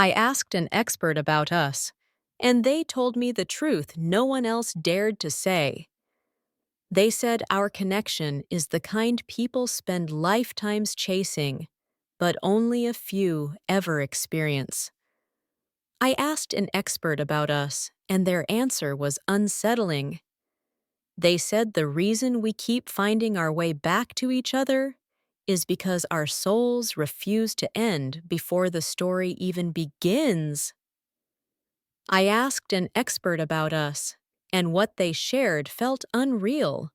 I asked an expert about us, and they told me the truth no one else dared to say. They said our connection is the kind people spend lifetimes chasing, but only a few ever experience. I asked an expert about us, and their answer was unsettling. They said the reason we keep finding our way back to each other is because our souls refuse to end before the story even begins. I asked an expert about us, and what they shared felt unreal.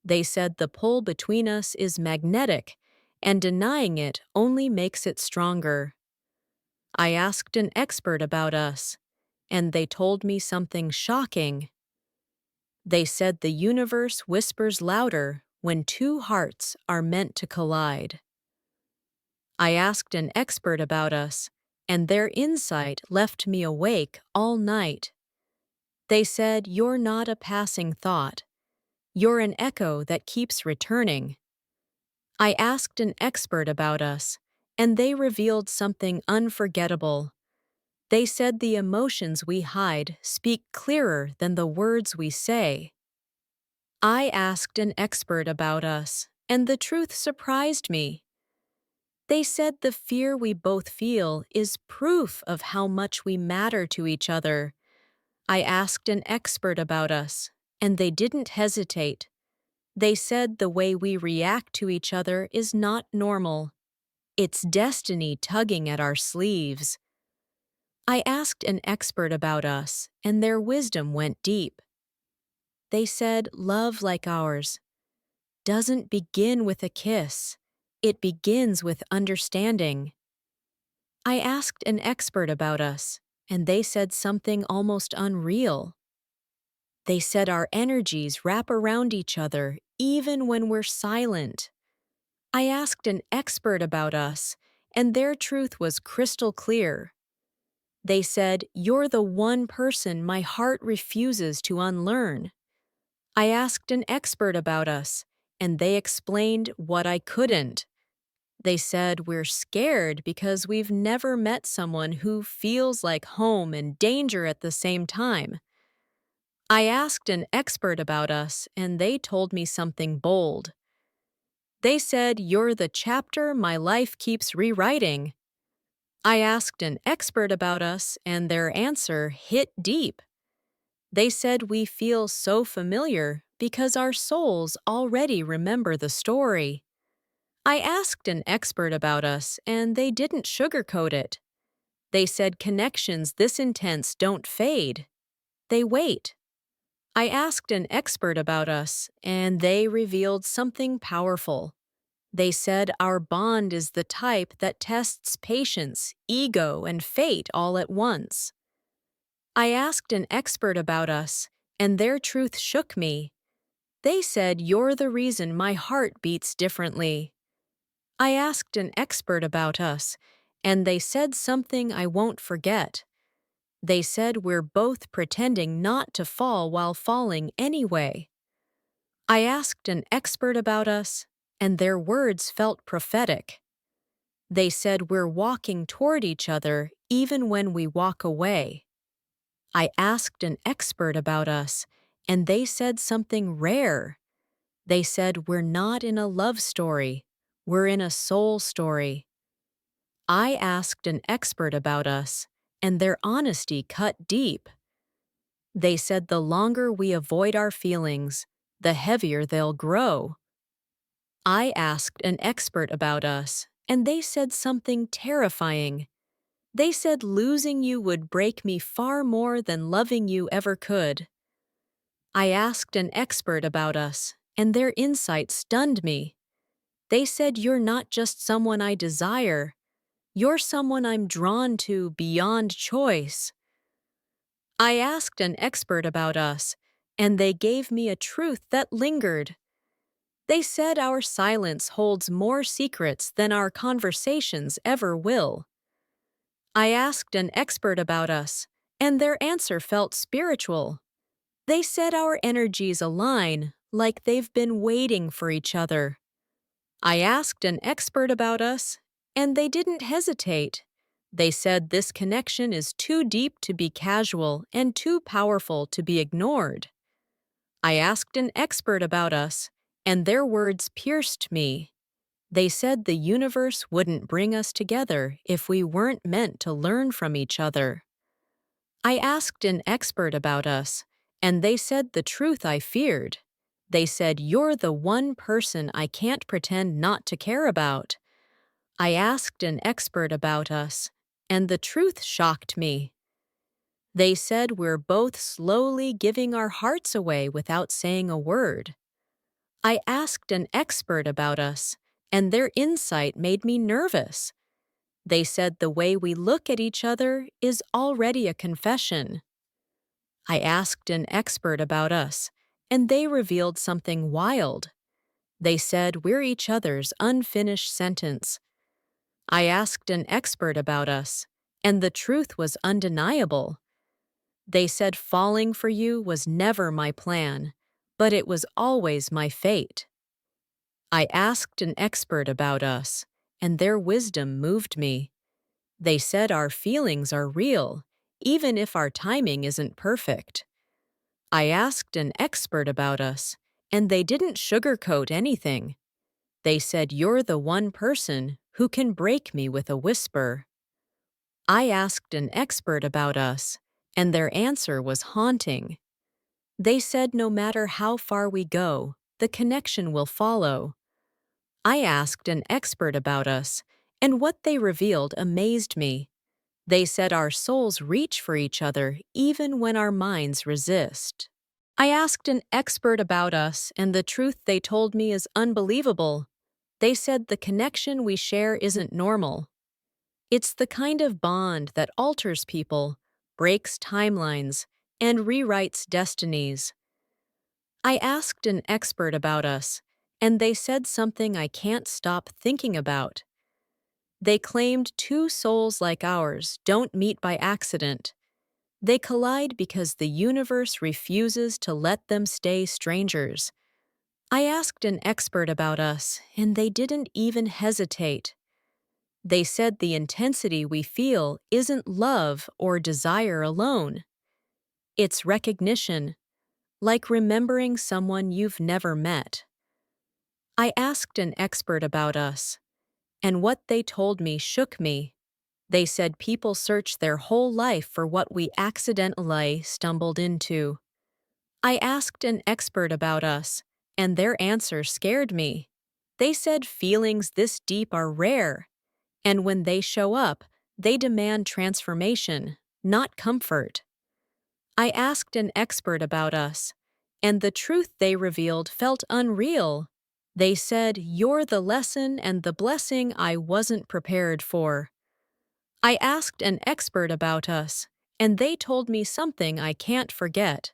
They said the pull between us is magnetic, and denying it only makes it stronger. I asked an expert about us, and they told me something shocking. They said the universe whispers louder when two hearts are meant to collide. I asked an expert about us, and their insight left me awake all night. They said you're not a passing thought. You're an echo that keeps returning. I asked an expert about us, and they revealed something unforgettable. They said the emotions we hide speak clearer than the words we say. I asked an expert about us, and the truth surprised me. They said the fear we both feel is proof of how much we matter to each other. I asked an expert about us, and they didn't hesitate. They said the way we react to each other is not normal. It's destiny tugging at our sleeves. I asked an expert about us, and their wisdom went deep. They said love like ours doesn't begin with a kiss. It begins with understanding. I asked an expert about us, and they said something almost unreal. They said our energies wrap around each other even when we're silent. I asked an expert about us, and their truth was crystal clear. They said, "You're the one person my heart refuses to unlearn." I asked an expert about us, and they explained what I couldn't. They said we're scared because we've never met someone who feels like home and danger at the same time. I asked an expert about us, and they told me something bold. They said, "You're the chapter my life keeps rewriting." I asked an expert about us, and their answer hit deep. They said we feel so familiar because our souls already remember the story. I asked an expert about us, and they didn't sugarcoat it. They said connections this intense don't fade. They wait. I asked an expert about us, and they revealed something powerful. They said our bond is the type that tests patience, ego, and fate all at once. I asked an expert about us, and their truth shook me. They said you're the reason my heart beats differently. I asked an expert about us, and they said something I won't forget. They said we're both pretending not to fall while falling anyway. I asked an expert about us, and their words felt prophetic. They said we're walking toward each other even when we walk away. I asked an expert about us, and they said something rare. They said we're not in a love story, we're in a soul story. I asked an expert about us, and their honesty cut deep. They said the longer we avoid our feelings, the heavier they'll grow. I asked an expert about us, and they said something terrifying. They said losing you would break me far more than loving you ever could. I asked an expert about us, and their insight stunned me. They said you're not just someone I desire, you're someone I'm drawn to beyond choice. I asked an expert about us, and they gave me a truth that lingered. They said our silence holds more secrets than our conversations ever will. I asked an expert about us, and their answer felt spiritual. They said our energies align, like they've been waiting for each other. I asked an expert about us, and they didn't hesitate. They said this connection is too deep to be casual and too powerful to be ignored. I asked an expert about us, and their words pierced me. They said the universe wouldn't bring us together if we weren't meant to learn from each other. I asked an expert about us, and they said the truth I feared. They said, "You're the one person I can't pretend not to care about." I asked an expert about us, and the truth shocked me. They said we're both slowly giving our hearts away without saying a word. I asked an expert about us, and their insight made me nervous. They said the way we look at each other is already a confession. I asked an expert about us, and they revealed something wild. They said we're each other's unfinished sentence. I asked an expert about us, and the truth was undeniable. They said falling for you was never my plan, but it was always my fate. I asked an expert about us, and their wisdom moved me. They said our feelings are real, even if our timing isn't perfect. I asked an expert about us, and they didn't sugarcoat anything. They said you're the one person who can break me with a whisper. I asked an expert about us, and their answer was haunting. They said no matter how far we go, the connection will follow. I asked an expert about us, and what they revealed amazed me. They said our souls reach for each other even when our minds resist. I asked an expert about us, and the truth they told me is unbelievable. They said the connection we share isn't normal. It's the kind of bond that alters people, breaks timelines, and rewrites destinies. I asked an expert about us, and they said something I can't stop thinking about. They claimed two souls like ours don't meet by accident. They collide because the universe refuses to let them stay strangers. I asked an expert about us, and they didn't even hesitate. They said the intensity we feel isn't love or desire alone. It's recognition, like remembering someone you've never met. I asked an expert about us, and what they told me shook me. They said people search their whole life for what we accidentally stumbled into. I asked an expert about us, and their answer scared me. They said feelings this deep are rare, and when they show up, they demand transformation, not comfort. I asked an expert about us, and the truth they revealed felt unreal. They said, "You're the lesson and the blessing I wasn't prepared for." I asked an expert about us, and they told me something I can't forget.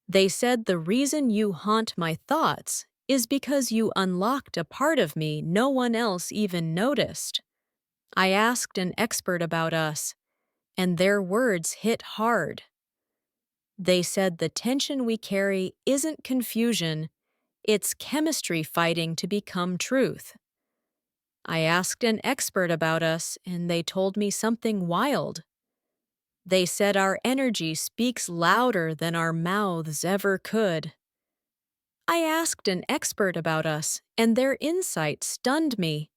They said the reason you haunt my thoughts is because you unlocked a part of me no one else even noticed. I asked an expert about us, and their words hit hard. They said the tension we carry isn't confusion, it's chemistry fighting to become truth. I asked an expert about us, and they told me something wild. They said our energy speaks louder than our mouths ever could. I asked an expert about us, and their insight stunned me.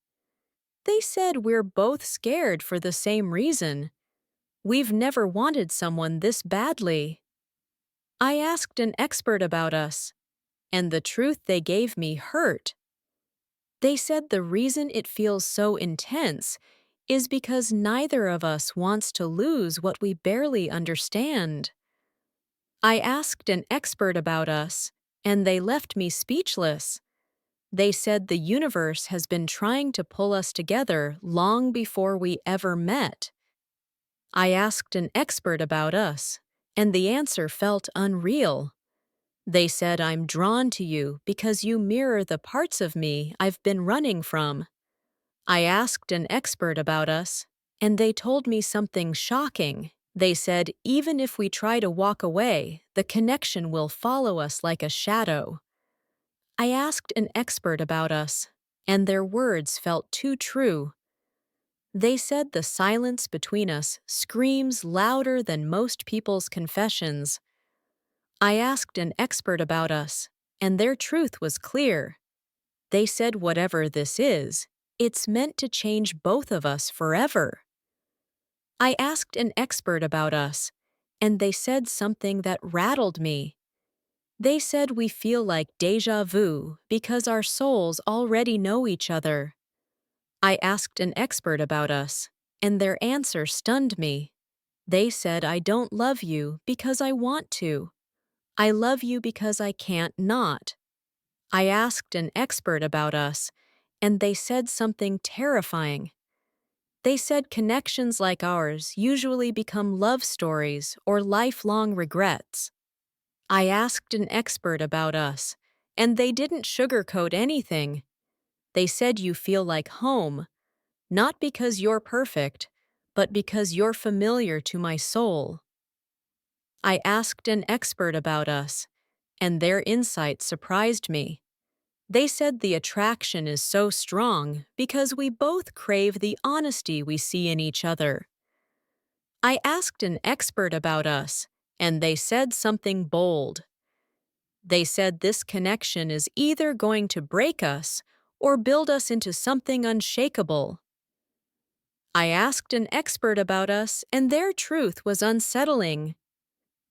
They said we're both scared for the same reason. We've never wanted someone this badly. I asked an expert about us, and the truth they gave me hurt. They said the reason it feels so intense is because neither of us wants to lose what we barely understand. I asked an expert about us, and they left me speechless. They said the universe has been trying to pull us together long before we ever met. I asked an expert about us, and the answer felt unreal. They said I'm drawn to you because you mirror the parts of me I've been running from. I asked an expert about us, and they told me something shocking. They said even if we try to walk away, the connection will follow us like a shadow. I asked an expert about us, and their words felt too true. They said the silence between us screams louder than most people's confessions. I asked an expert about us, and their truth was clear. They said whatever this is, it's meant to change both of us forever. I asked an expert about us, and they said something that rattled me. They said we feel like déjà vu because our souls already know each other. I asked an expert about us, and their answer stunned me. They said I don't love you because I want to. I love you because I can't not. I asked an expert about us, and they said something terrifying. They said connections like ours usually become love stories or lifelong regrets. I asked an expert about us, and they didn't sugarcoat anything. They said you feel like home, not because you're perfect, but because you're familiar to my soul. I asked an expert about us, and their insight surprised me. They said the attraction is so strong because we both crave the honesty we see in each other. I asked an expert about us, and they said something bold. They said this connection is either going to break us or build us into something unshakable. I asked an expert about us, and their truth was unsettling.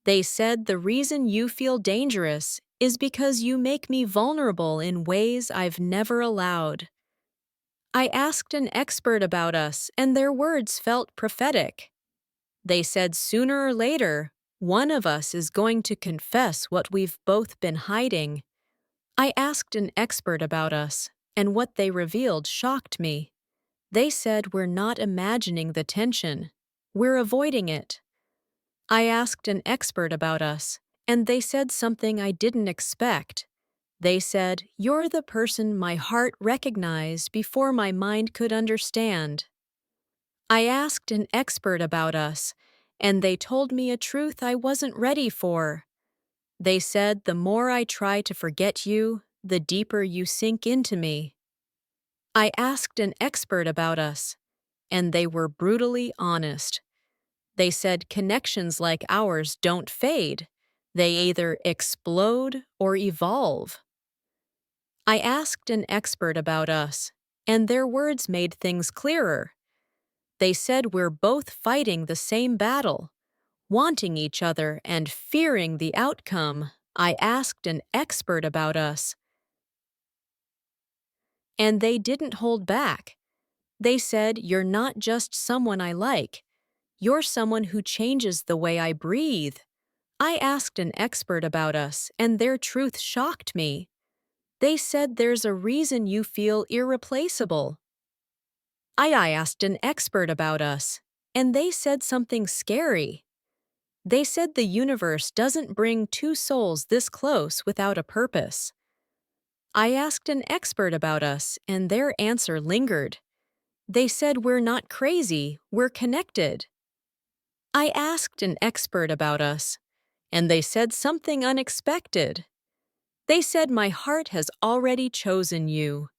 They said the reason you feel dangerous is because you make me vulnerable in ways I've never allowed. I asked an expert about us, and their words felt prophetic. They said sooner or later, one of us is going to confess what we've both been hiding. I asked an expert about us, and what they revealed shocked me. They said we're not imagining the tension. We're avoiding it. I asked an expert about us, and they said something I didn't expect. They said, "You're the person my heart recognized before my mind could understand." I asked an expert about us, and they told me a truth I wasn't ready for. They said the more I try to forget you, the deeper you sink into me. I asked an expert about us, and they were brutally honest. They said connections like ours don't fade. They either explode or evolve. I asked an expert about us, and their words made things clearer. They said we're both fighting the same battle, wanting each other and fearing the outcome. I asked an expert about us, and they didn't hold back. They said, "You're not just someone I like. You're someone who changes the way I breathe." I asked an expert about us, and their truth shocked me. They said there's a reason you feel irreplaceable. I asked an expert about us, and they said something scary. They said the universe doesn't bring two souls this close without a purpose. I asked an expert about us, and their answer lingered. They said we're not crazy, we're connected. I asked an expert about us, and they said something unexpected. They said my heart has already chosen you.